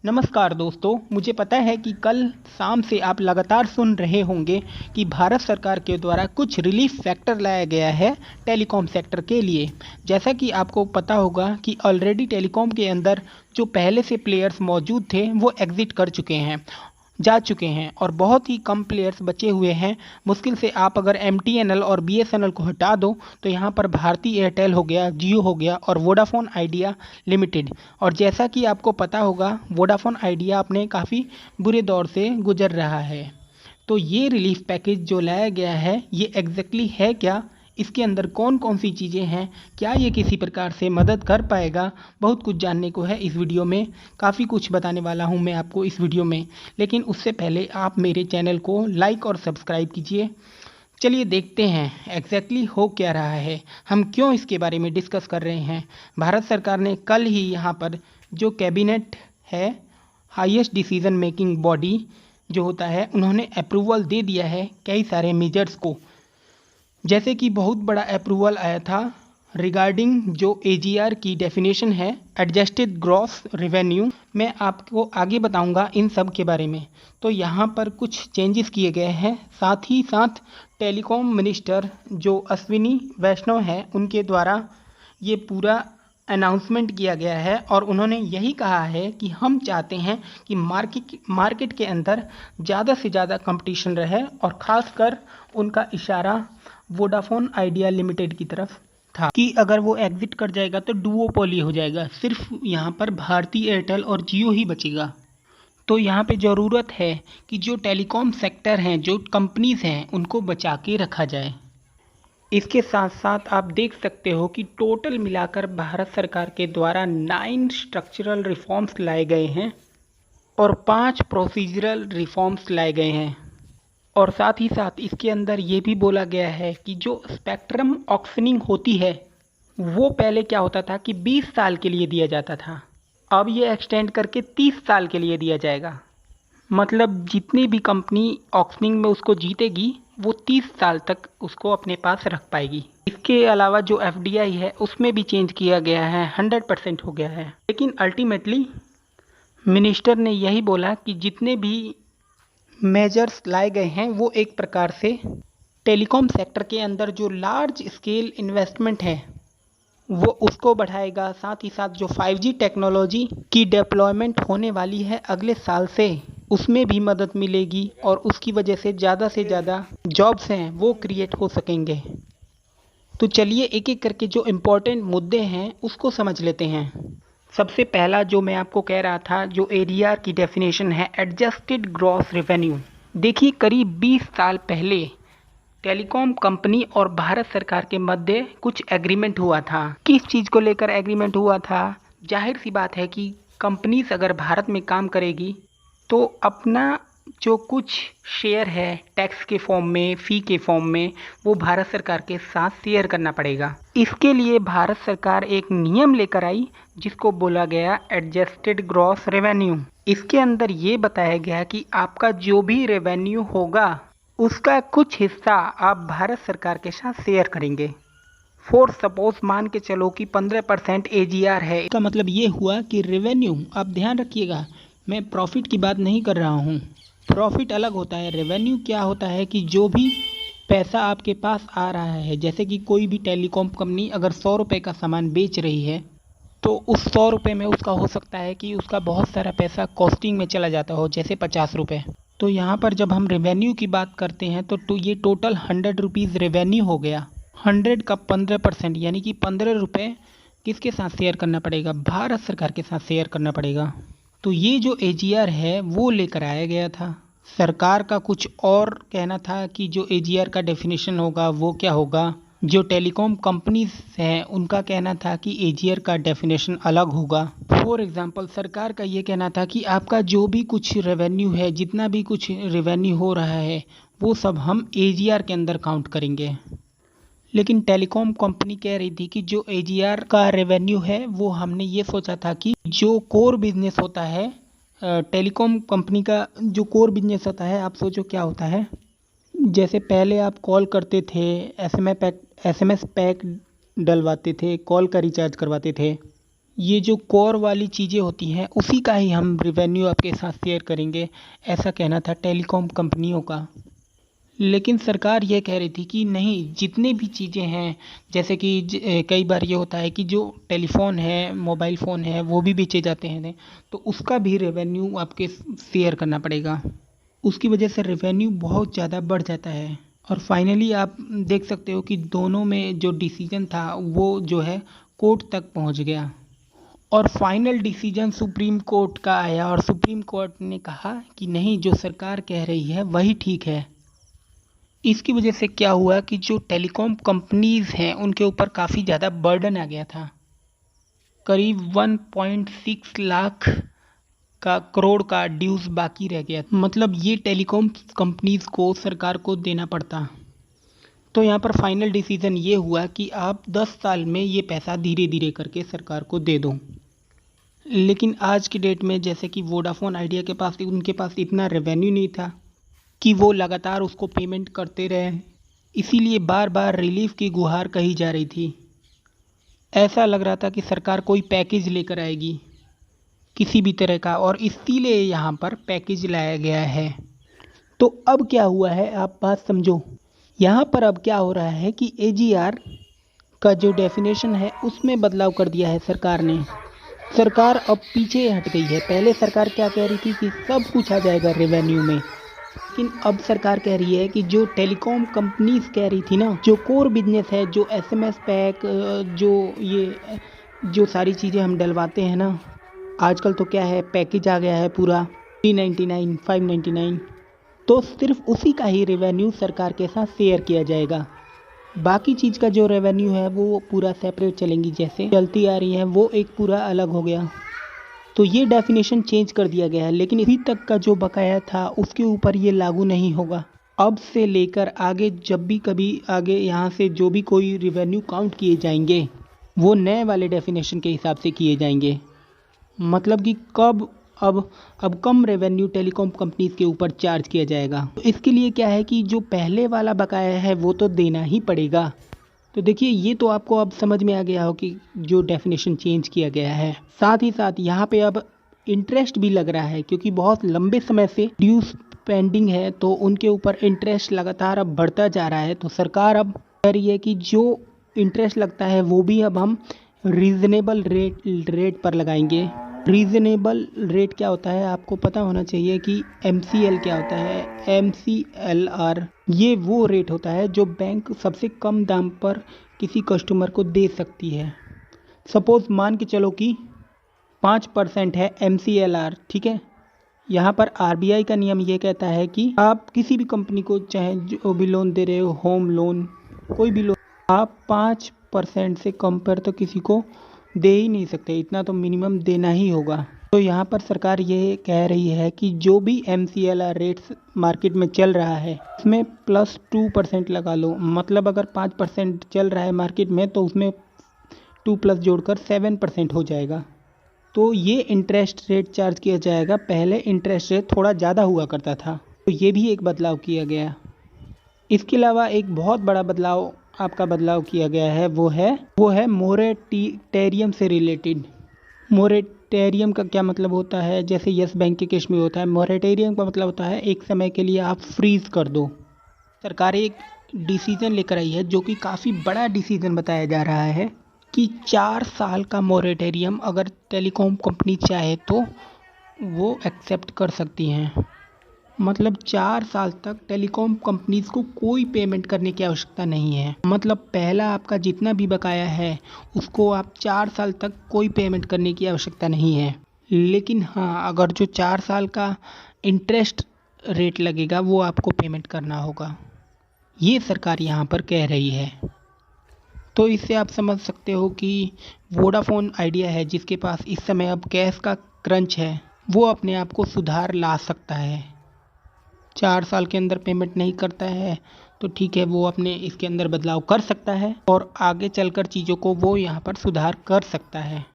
नमस्कार दोस्तों, मुझे पता है कि कल शाम से आप लगातार सुन रहे होंगे कि भारत सरकार के द्वारा कुछ रिलीफ फैक्टर लाया गया है टेलीकॉम सेक्टर के लिए। जैसा कि आपको पता होगा कि ऑलरेडी टेलीकॉम के अंदर जो पहले से प्लेयर्स मौजूद थे वो एग्ज़िट कर चुके हैं, जा चुके हैं और बहुत ही कम प्लेयर्स बचे हुए हैं। मुश्किल से आप अगर एमटीएनएल और बीएसएनएल को हटा दो तो यहाँ पर भारती एयरटेल हो गया, जियो हो गया और वोडाफोन आइडिया लिमिटेड। और जैसा कि आपको पता होगा, वोडाफोन आइडिया अपने काफ़ी बुरे दौर से गुजर रहा है। तो ये रिलीफ पैकेज जो लाया गया है ये एग्जैक्टली है क्या, इसके अंदर कौन कौन सी चीज़ें हैं, क्या ये किसी प्रकार से मदद कर पाएगा, बहुत कुछ जानने को है इस वीडियो में। काफ़ी कुछ बताने वाला हूं मैं आपको इस वीडियो में, लेकिन उससे पहले आप मेरे चैनल को लाइक और सब्सक्राइब कीजिए। चलिए देखते हैं एग्जैक्टली हो क्या रहा है, हम क्यों इसके बारे में डिस्कस कर रहे हैं। भारत सरकार ने कल ही यहाँ पर जो कैबिनेट है, हाईएस्ट डिसीजन मेकिंग बॉडी जो होता है, उन्होंने अप्रूवल दे दिया है कई सारे मेजर्स को। जैसे कि बहुत बड़ा अप्रूवल आया था रिगार्डिंग जो एजीआर की डेफिनेशन है, एडजस्टेड ग्रॉस रेवेन्यू। मैं आपको आगे बताऊंगा इन सब के बारे में। तो यहाँ पर कुछ चेंजेस किए गए हैं, साथ ही साथ टेलीकॉम मिनिस्टर जो अश्विनी वैष्णव हैं उनके द्वारा ये पूरा अनाउंसमेंट किया गया है और उन्होंने यही कहा है कि हम चाहते हैं कि मार्केट के अंदर ज़्यादा से ज़्यादा कंपटीशन रहे, और ख़ासकर उनका इशारा वोडाफोन आइडिया लिमिटेड की तरफ था कि अगर वो एग्जिट कर जाएगा तो डुओपोली हो जाएगा, सिर्फ यहाँ पर भारती एयरटेल और जियो ही बचेगा। तो यहाँ पे ज़रूरत है कि जो टेलीकॉम सेक्टर हैं, जो कंपनीज़ हैं, उनको बचा के रखा जाए। इसके साथ साथ आप देख सकते हो कि टोटल मिलाकर भारत सरकार के द्वारा 9 स्ट्रक्चरल रिफॉर्म्स लाए गए हैं और 5 प्रोसीजरल रिफॉर्म्स लाए गए हैं। और साथ ही साथ इसके अंदर ये भी बोला गया है कि जो स्पेक्ट्रम ऑक्शनिंग होती है वो पहले क्या होता था कि 20 साल के लिए दिया जाता था, अब ये एक्सटेंड करके 30 साल के लिए दिया जाएगा। मतलब जितनी भी कंपनी ऑक्शनिंग में उसको जीतेगी वो 30 साल तक उसको अपने पास रख पाएगी। इसके अलावा जो एफडीआई है उसमें भी चेंज किया गया है, 100% हो गया है। लेकिन अल्टीमेटली मिनिस्टर ने यही बोला कि जितने भी मेजर्स लाए गए हैं वो एक प्रकार से टेलीकॉम सेक्टर के अंदर जो लार्ज स्केल इन्वेस्टमेंट है वो उसको बढ़ाएगा। साथ ही साथ जो 5G टेक्नोलॉजी की डेप्लॉयमेंट होने वाली है अगले साल से, उसमें भी मदद मिलेगी और उसकी वजह से ज़्यादा जॉब्स हैं वो क्रिएट हो सकेंगे। तो चलिए एक एक करके जो इम्पोर्टेंट मुद्दे हैं उसको समझ लेते हैं। सबसे पहला जो मैं आपको कह रहा था, जो एडीआर की डेफिनेशन है, एडजस्टेड ग्रॉस रेवेन्यू। देखिए करीब 20 साल पहले टेलीकॉम कंपनी और भारत सरकार के मध्य कुछ एग्रीमेंट हुआ था। किस चीज़ को लेकर एग्रीमेंट हुआ था? जाहिर सी बात है कि कंपनीज अगर भारत में काम करेगी तो अपना जो कुछ शेयर है टैक्स के फॉर्म में, फ़ी के फॉर्म में, वो भारत सरकार के साथ शेयर करना पड़ेगा। इसके लिए भारत सरकार एक नियम लेकर आई जिसको बोला गया एडजस्टेड ग्रॉस रेवेन्यू। इसके अंदर ये बताया गया कि आपका जो भी रेवेन्यू होगा उसका कुछ हिस्सा आप भारत सरकार के साथ शेयर करेंगे। फॉर सपोज मान के चलो कि 15% एजीआर है, इसका मतलब ये हुआ कि रेवेन्यू, आप ध्यान रखिएगा मैं प्रॉफिट की बात नहीं कर रहा हूँ, प्रॉफिट अलग होता है। रेवेन्यू क्या होता है कि जो भी पैसा आपके पास आ रहा है, जैसे कि कोई भी टेलीकॉम कंपनी अगर 100 रुपये का सामान बेच रही है तो उस 100 रुपये में उसका हो सकता है कि उसका बहुत सारा पैसा कॉस्टिंग में चला जाता हो, जैसे 50 रुपये। तो यहाँ पर जब हम रेवेन्यू की बात करते हैं तो ये टोटल 100 रुपीज़ रेवेन्यू हो गया। 100 का 15% यानी कि 15 रुपये किसके साथ शेयर करना पड़ेगा? भारत सरकार के साथ शेयर करना पड़ेगा। तो ये जो एजीआर है वो लेकर आया गया था। सरकार का कुछ और कहना था कि जो एजीआर का डेफिनेशन होगा वो क्या होगा। जो टेलीकॉम कंपनीज हैं उनका कहना था कि एजीआर का डेफिनेशन अलग होगा। फॉर एग्जांपल सरकार का ये कहना था कि आपका जो भी कुछ रेवेन्यू है, जितना भी कुछ रेवेन्यू हो रहा है वो सब हम एजीआर के अंदर काउंट करेंगे। लेकिन टेलीकॉम कंपनी कह रही थी कि जो एजीआर का रेवेन्यू है वो हमने ये सोचा था कि जो कोर बिजनेस होता है टेलीकॉम कंपनी का, जो कोर बिजनेस होता है, आप सोचो क्या होता है। जैसे पहले आप कॉल करते थे, एसएमएस पैक डलवाते थे, कॉल का रिचार्ज करवाते थे, ये जो कोर वाली चीज़ें होती हैं उसी का ही हम रेवेन्यू आपके साथ शेयर करेंगे, ऐसा कहना था टेलीकॉम कंपनियों का। लेकिन सरकार ये कह रही थी कि नहीं, जितने भी चीज़ें हैं, जैसे कि कई बार ये होता है कि जो टेलीफोन है, मोबाइल फ़ोन है, वो भी बेचे जाते हैं, तो उसका भी रेवेन्यू आपके शेयर करना पड़ेगा। उसकी वजह से रेवेन्यू बहुत ज़्यादा बढ़ जाता है। और फाइनली आप देख सकते हो कि दोनों में जो डिसीजन था वो जो है कोर्ट तक पहुंच गया। और फाइनल डिसीजन सुप्रीम कोर्ट का आया और सुप्रीम कोर्ट ने कहा कि नहीं, जो सरकार कह रही है वही ठीक है। इसकी वजह से क्या हुआ कि जो टेलीकॉम कंपनीज हैं उनके ऊपर काफ़ी ज़्यादा बर्डन आ गया था। करीब 1.6 लाख का करोड़ का ड्यूज बाकी रह गया, मतलब ये टेलीकॉम कंपनीज को सरकार को देना पड़ता। तो यहाँ पर फाइनल डिसीजन ये हुआ कि आप 10 साल में ये पैसा धीरे धीरे करके सरकार को दे दो। लेकिन आज की डेट में जैसे कि वोडाफोन आइडिया के पास, उनके पास इतना रेवेन्यू नहीं था कि वो लगातार उसको पेमेंट करते रहे, इसीलिए बार बार रिलीफ की गुहार कही जा रही थी। ऐसा लग रहा था कि सरकार कोई पैकेज लेकर आएगी किसी भी तरह का, और इसीलिए यहाँ पर पैकेज लाया गया है। तो अब क्या हुआ है, आप बात समझो। यहाँ पर अब क्या हो रहा है कि एजीआर का जो डेफिनेशन है उसमें बदलाव कर दिया है सरकार ने। सरकार अब पीछे हट गई है। पहले सरकार क्या कह रही थी कि सब कुछ आ जाएगा रेवेन्यू में, लेकिन अब सरकार कह रही है कि जो टेलीकॉम कंपनीज कह रही थी ना, जो कोर बिजनेस है, जो एसएमएस पैक, जो ये जो सारी चीज़ें हम डलवाते हैं ना, आजकल तो क्या है, पैकेज आ गया है पूरा 399 599, तो सिर्फ उसी का ही रेवेन्यू सरकार के साथ शेयर किया जाएगा। बाकी चीज़ का जो रेवेन्यू है वो पूरा सेपरेट चलेंगी, जैसे चलती आ रही है वो एक पूरा अलग हो गया। तो ये डेफिनेशन चेंज कर दिया गया है, लेकिन अभी तक का जो बकाया था उसके ऊपर ये लागू नहीं होगा। अब से लेकर आगे जब भी कभी आगे यहाँ से जो भी कोई रेवेन्यू काउंट किए जाएंगे वो नए वाले डेफिनेशन के हिसाब से किए जाएंगे। मतलब कि कब अब कम रेवेन्यू टेलीकॉम कंपनीज के ऊपर चार्ज किया जाएगा। तो इसके लिए क्या है कि जो पहले वाला बकाया है वो तो देना ही पड़ेगा। तो देखिए, ये तो आपको अब समझ में आ गया हो कि जो डेफिनेशन चेंज किया गया है। साथ ही साथ यहाँ पे अब इंटरेस्ट भी लग रहा है, क्योंकि बहुत लंबे समय से ड्यूज पेंडिंग है, तो उनके ऊपर इंटरेस्ट लगातार अब बढ़ता जा रहा है। तो सरकार अब कह रही है कि जो इंटरेस्ट लगता है वो भी अब हम रीज़नेबल रेट पर लगाएंगे। रीज़नेबल रेट क्या होता है आपको पता होना चाहिए कि MCL क्या होता है। MCLR ये वो रेट होता है जो बैंक सबसे कम दाम पर किसी कस्टमर को दे सकती है। सपोज़ मान के चलो कि 5% है MCLR, ठीक है। यहाँ पर RBI का नियम ये कहता है कि आप किसी भी कंपनी को, चाहे जो भी लोन दे रहे हो, होम लोन, कोई भी लोन, आप 5% से कम पर तो किसी को दे ही नहीं सकते, इतना तो मिनिमम देना ही होगा। तो यहाँ पर सरकार ये कह रही है कि जो भी MCLR रेट्स मार्केट में चल रहा है उसमें +2% लगा लो। मतलब अगर 5% चल रहा है मार्केट में तो उसमें 2+ जोड़कर 7% हो जाएगा। तो ये इंटरेस्ट रेट चार्ज किया जाएगा। पहले इंटरेस्ट रेट थोड़ा ज़्यादा हुआ करता था, तो ये भी एक बदलाव किया गया। इसके अलावा एक बहुत बड़ा बदलाव किया गया है, वो है मोरेटेरियम से रिलेटेड। मोरेटेरियम का क्या मतलब होता है, जैसे यस बैंक के केस में होता है, मोरेटेरियम का मतलब होता है एक समय के लिए आप फ्रीज कर दो। सरकार एक डिसीजन लेकर आई है जो कि काफ़ी बड़ा डिसीजन बताया जा रहा है कि 4 साल का मोरेटेरियम अगर टेलीकॉम कंपनी चाहे तो वो एक्सेप्ट कर सकती हैं। मतलब 4 साल तक टेलीकॉम कंपनीज को कोई पेमेंट करने की आवश्यकता नहीं है। मतलब पहला आपका जितना भी बकाया है उसको आप 4 साल तक कोई पेमेंट करने की आवश्यकता नहीं है। लेकिन हाँ, अगर जो 4 साल का इंटरेस्ट रेट लगेगा वो आपको पेमेंट करना होगा। ये सरकार यहाँ पर कह रही है। तो इससे आप समझ सकते हो कि वोडाफोन आइडिया है जिसके पास इस समय अब कैश का क्रंच है, वो अपने आप को सुधार ला सकता है। 4 साल के अंदर पेमेंट नहीं करता है तो ठीक है, वो अपने इसके अंदर बदलाव कर सकता है और आगे चलकर चीज़ों को वो यहाँ पर सुधार कर सकता है।